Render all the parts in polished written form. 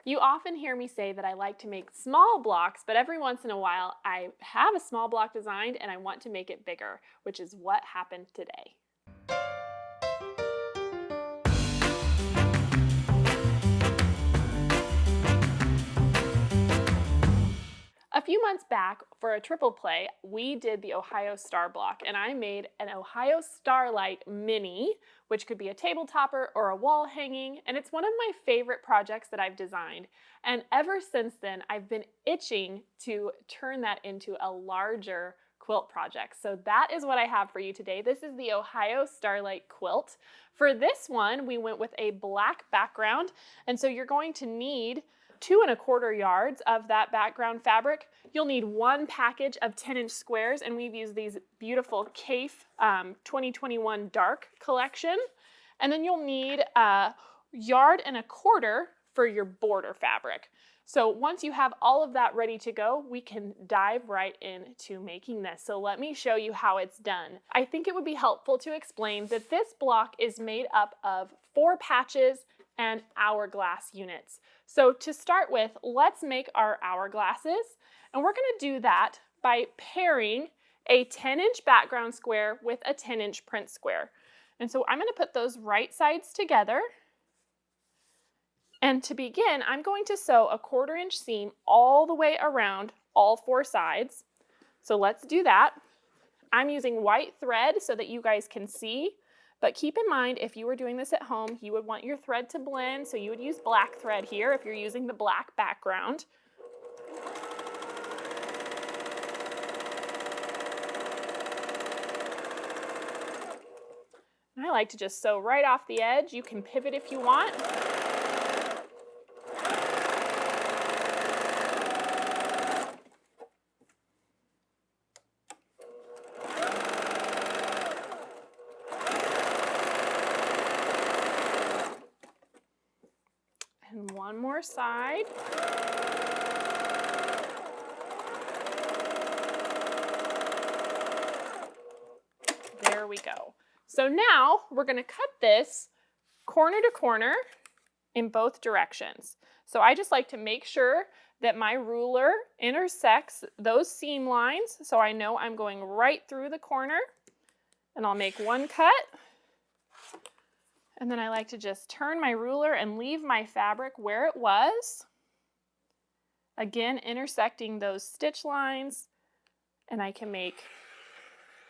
You often hear me say that I like to make small blocks, but every once in a while I have a small block designed and I want to make it bigger, which is what happened today. A few months back for a triple play, we did the Ohio Star block, and I made an Ohio Starlight mini, which could be a table topper or a wall hanging, and it's one of my favorite projects that I've designed. And ever since then, I've been itching to turn that into a larger quilt project. So that is what I have for you today. This is the Ohio Starlight quilt. For this one, we went with a black background, and so you're going to need 2¼ yards of that background fabric. You'll need one package of 10-inch squares, and we've used these beautiful Cafe 2021 Dark collection. And then you'll need 1¼ yard for your border fabric. So once you have all of that ready to go, we can dive right into making this. So let me show you how it's done. I think it would be helpful to explain that this block is made up of 4 patches and hourglass units. So to start with, let's make our hourglasses, and we're going to do that by pairing a 10-inch background square with a 10-inch print square. And so I'm going to put those right sides together. And to begin, I'm going to sew a 1/4-inch seam all the way around all 4 sides. So let's do that. I'm using white thread so that you guys can see. But keep in mind, if you were doing this at home, you would want your thread to blend, so you would use black thread here if you're using the black background. And I like to just sew right off the edge. You can pivot if you want. And one more side. There we go. So now we're going to cut this corner to corner in both directions. So I just like to make sure that my ruler intersects those seam lines, so I know I'm going right through the corner. And I'll make one cut. And then I like to just turn my ruler and leave my fabric where it was. Again, intersecting those stitch lines, and I can make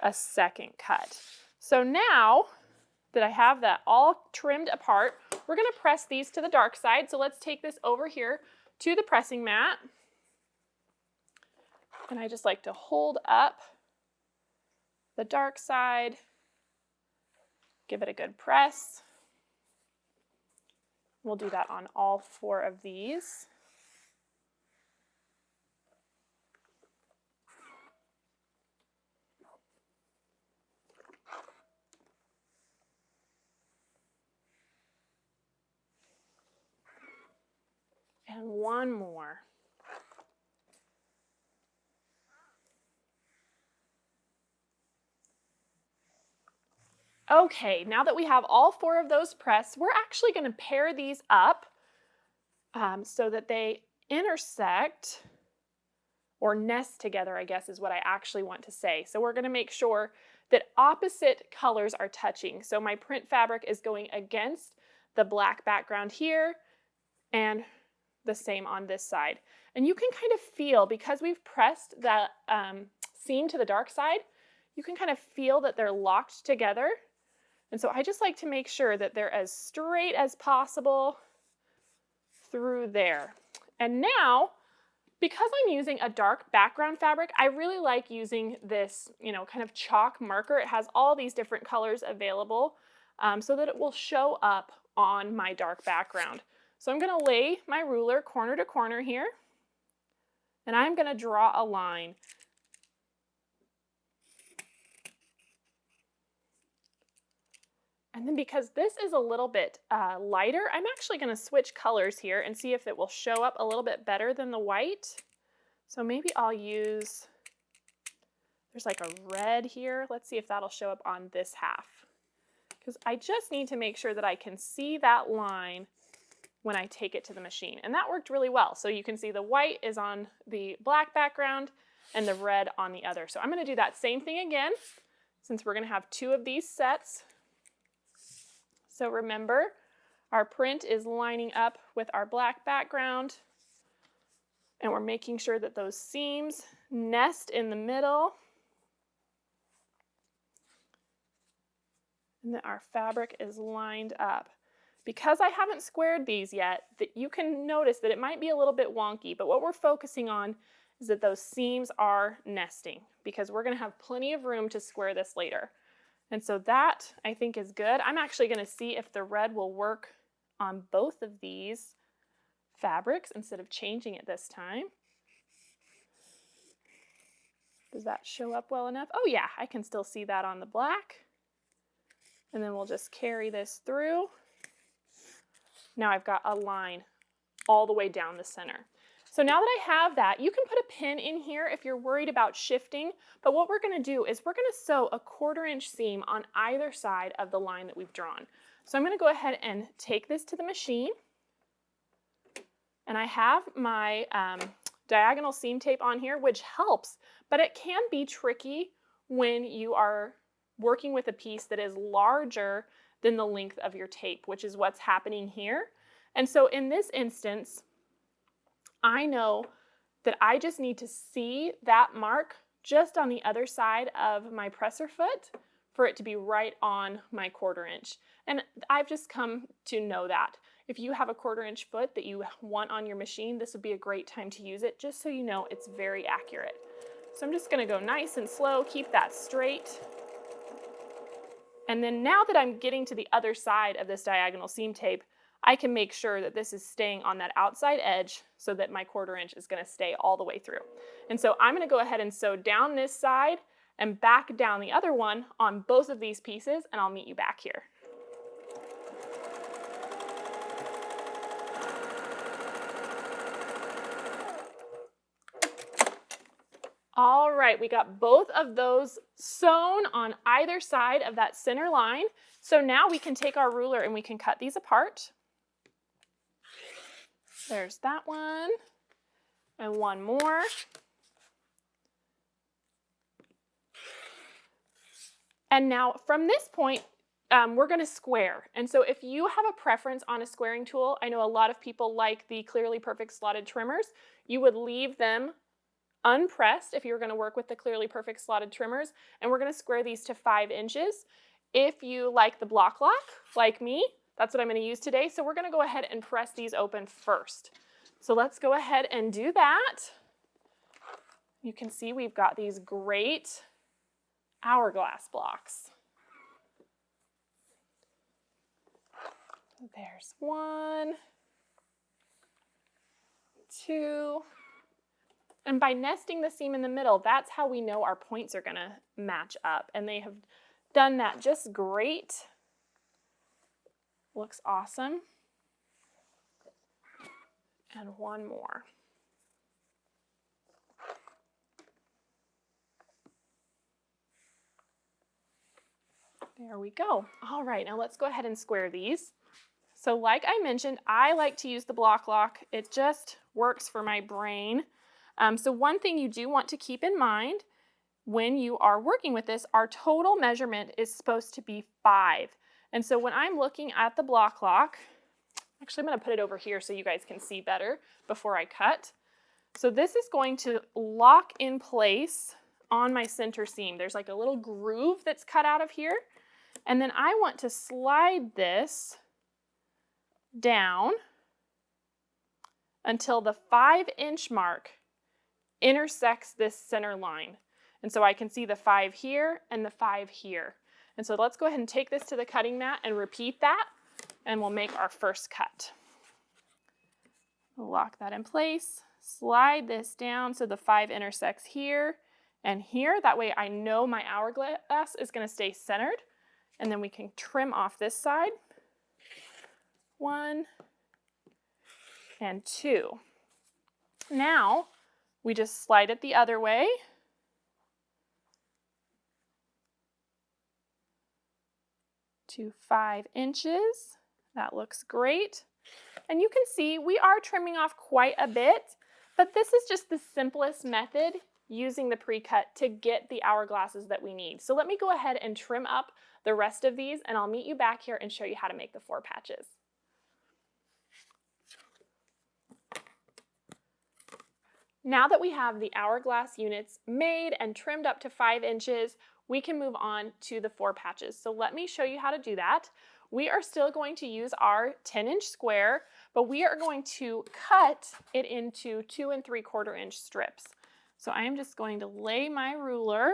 a second cut. So now that I have that all trimmed apart, we're going to press these to the dark side. So let's take this over here to the pressing mat. And I just like to hold up the dark side, give it a good press. We'll do that on all 4 of these. And one more. Okay, now that we have all 4 of those pressed, we're actually going to pair these up so that they intersect, or nest together, I guess is what I actually want to say. So we're going to make sure that opposite colors are touching. So my print fabric is going against the black background here, and the same on this side. And you can kind of feel, because we've pressed that seam to the dark side, you can kind of feel that they're locked together. And so I just like to make sure that they're as straight as possible through there. And now, because I'm using a dark background fabric, I really like using this, kind of chalk marker. It has all these different colors available so that it will show up on my dark background. So I'm going to lay my ruler corner to corner here, and I'm going to draw a line. And then because this is a little bit lighter, I'm actually going to switch colors here and see if it will show up a little bit better than the white. So maybe I'll use, there's like a red here. Let's see if that'll show up on this half. Because I just need to make sure that I can see that line when I take it to the machine. And that worked really well. So you can see the white is on the black background and the red on the other. So I'm going to do that same thing again, since we're going to have 2 of these sets. So remember, our print is lining up with our black background, and we're making sure that those seams nest in the middle, and that our fabric is lined up. Because I haven't squared these yet, that you can notice that it might be a little bit wonky, but what we're focusing on is that those seams are nesting, because we're going to have plenty of room to square this later. And so that, I think, is good. I'm actually going to see if the red will work on both of these fabrics instead of changing it this time. Does that show up well enough? Oh yeah, I can still see that on the black. And then we'll just carry this through. Now I've got a line all the way down the center. So now that I have that, you can put a pin in here if you're worried about shifting, but what we're going to do is we're going to sew a 1/4 inch seam on either side of the line that we've drawn. So I'm going to go ahead and take this to the machine, and I have my diagonal seam tape on here, which helps, but it can be tricky when you are working with a piece that is larger than the length of your tape, which is what's happening here. And so in this instance, I know that I just need to see that mark just on the other side of my presser foot for it to be right on my 1/4 inch. And I've just come to know that. If you have a 1/4 inch foot that you want on your machine, this would be a great time to use it, just so you know it's very accurate. So I'm just going to go nice and slow, keep that straight. And then now that I'm getting to the other side of this diagonal seam tape, I can make sure that this is staying on that outside edge so that my 1/4 inch is going to stay all the way through. And so I'm going to go ahead and sew down this side and back down the other one on both of these pieces, and I'll meet you back here. All right, we got both of those sewn on either side of that center line. So now we can take our ruler and we can cut these apart. There's that one, and one more. And now from this point, we're going to square. And so if you have a preference on a squaring tool, I know a lot of people like the Clearly Perfect slotted trimmers. You would leave them unpressed if you're going to work with the Clearly Perfect slotted trimmers, and we're going to square these to 5 inches. If you like the block lock, like me, that's what I'm going to use today. So we're going to go ahead and press these open first. So let's go ahead and do that. You can see we've got these great hourglass blocks. There's 1, 2. And by nesting the seam in the middle, that's how we know our points are going to match up. And they have done that just great. Looks awesome. And one more. There we go. All right, now let's go ahead and square these. So like I mentioned, I like to use the block lock. It just works for my brain. So one thing you do want to keep in mind when you are working with this, our total measurement is supposed to be 5. And so when I'm looking at the block lock, actually I'm going to put it over here so you guys can see better before I cut. So this is going to lock in place on my center seam. There's like a little groove that's cut out of here. And then I want to slide this down until the 5-inch mark intersects this center line. And so I can see the 5 here and the 5 here. And so let's go ahead and take this to the cutting mat and repeat that, and we'll make our first cut. We'll lock that in place, slide this down so the 5 intersects here and here. That way I know my hourglass is going to stay centered. And then we can trim off this side. 1 and 2. Now we just slide it the other way. To 5 inches. That looks great. And you can see we are trimming off quite a bit, but this is just the simplest method using the pre-cut to get the hourglasses that we need. So let me go ahead and trim up the rest of these, and I'll meet you back here and show you how to make the 4 patches. Now that we have the hourglass units made and trimmed up to 5 inches, we can move on to the 4 patches. So let me show you how to do that. We are still going to use our 10-inch square, but we are going to cut it into 2 3/4 inch strips. So I am just going to lay my ruler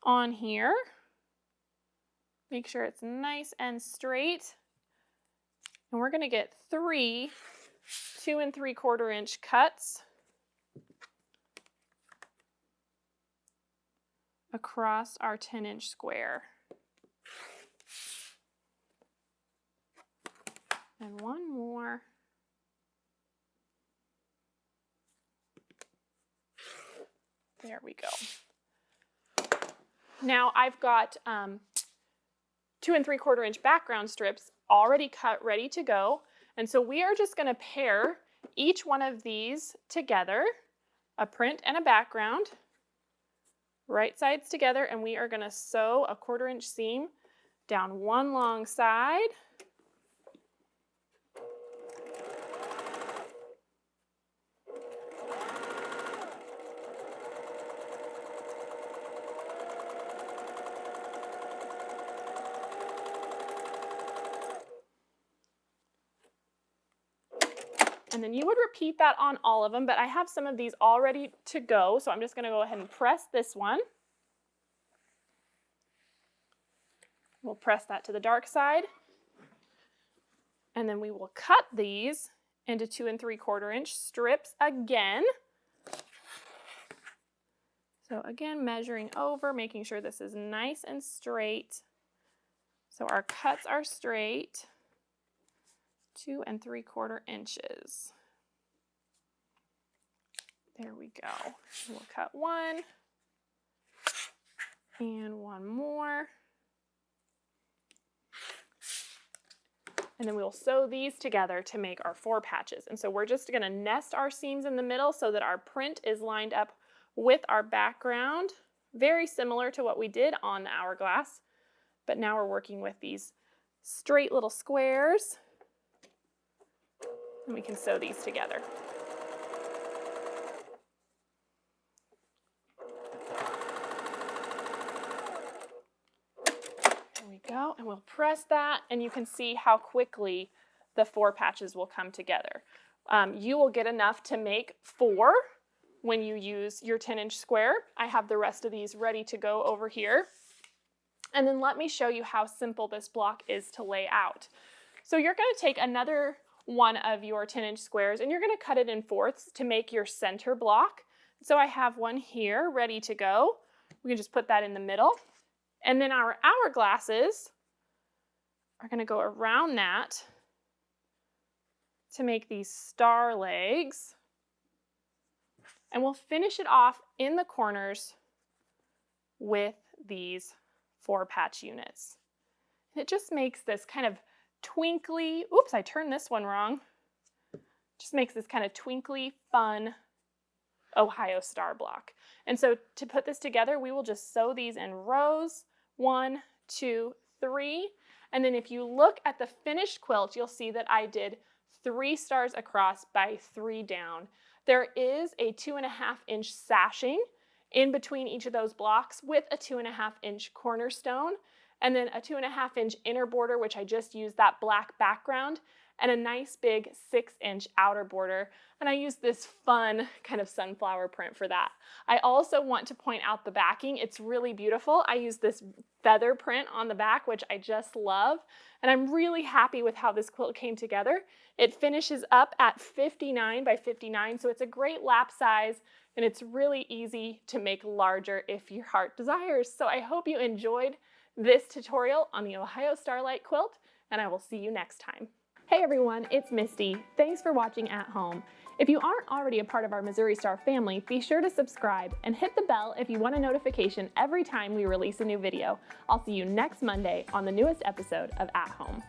on here. Make sure it's nice and straight. And we're going to get 3 2 3/4 inch cuts across our 10-inch square. And one more. There we go. Now I've got 2 3/4 inch background strips already cut, ready to go. And so we are just going to pair each one of these together, a print and a background, right sides together, and we are going to sew a 1/4 inch seam down one long side. And then you would repeat that on all of them, but I have some of these all ready to go, so I'm just going to go ahead and press this one. We'll press that to the dark side. And then we will cut these into 2 3/4 inch strips again. So again, measuring over, making sure this is nice and straight. So our cuts are straight. 2 3/4 inches. There we go. We'll cut one and one more. And then we'll sew these together to make our 4 patches. And so we're just going to nest our seams in the middle so that our print is lined up with our background, very similar to what we did on the hourglass. But now we're working with these straight little squares. And we can sew these together. There we go, and we'll press that, and you can see how quickly the 4 patches will come together. You will get enough to make 4 when you use your 10-inch square. I have the rest of these ready to go over here. And then let me show you how simple this block is to lay out. So you're going to take another one of your 10-inch squares and you're going to cut it in 4ths to make your center block. So I have one here ready to go. We can just put that in the middle. And then our hourglasses are going to go around that to make these star legs. And we'll finish it off in the corners with these 4 patch units. And it just makes this kind of twinkly, oops, I turned this one wrong. Just makes this kind of twinkly, fun Ohio star block. And so to put this together, we will just sew these in rows, 1, 2, 3. And then if you look at the finished quilt, you'll see that I did 3 stars across by 3 down. There is a 2.5-inch sashing in between each of those blocks with a 2.5-inch cornerstone, and then a 2.5-inch inner border, which I just used that black background, and a nice big 6-inch outer border. And I used this fun kind of sunflower print for that. I also want to point out the backing. It's really beautiful. I used this feather print on the back, which I just love. And I'm really happy with how this quilt came together. It finishes up at 59 by 59, so it's a great lap size, and it's really easy to make larger if your heart desires. So I hope you enjoyed this tutorial on the Ohio Starlight quilt, and I will see you next time. Hey everyone, it's Misty. Thanks for watching at home. If you aren't already a part of our Missouri Star family, be sure to subscribe and hit the bell if you want a notification every time we release a new video. I'll see you next Monday on the newest episode of At Home.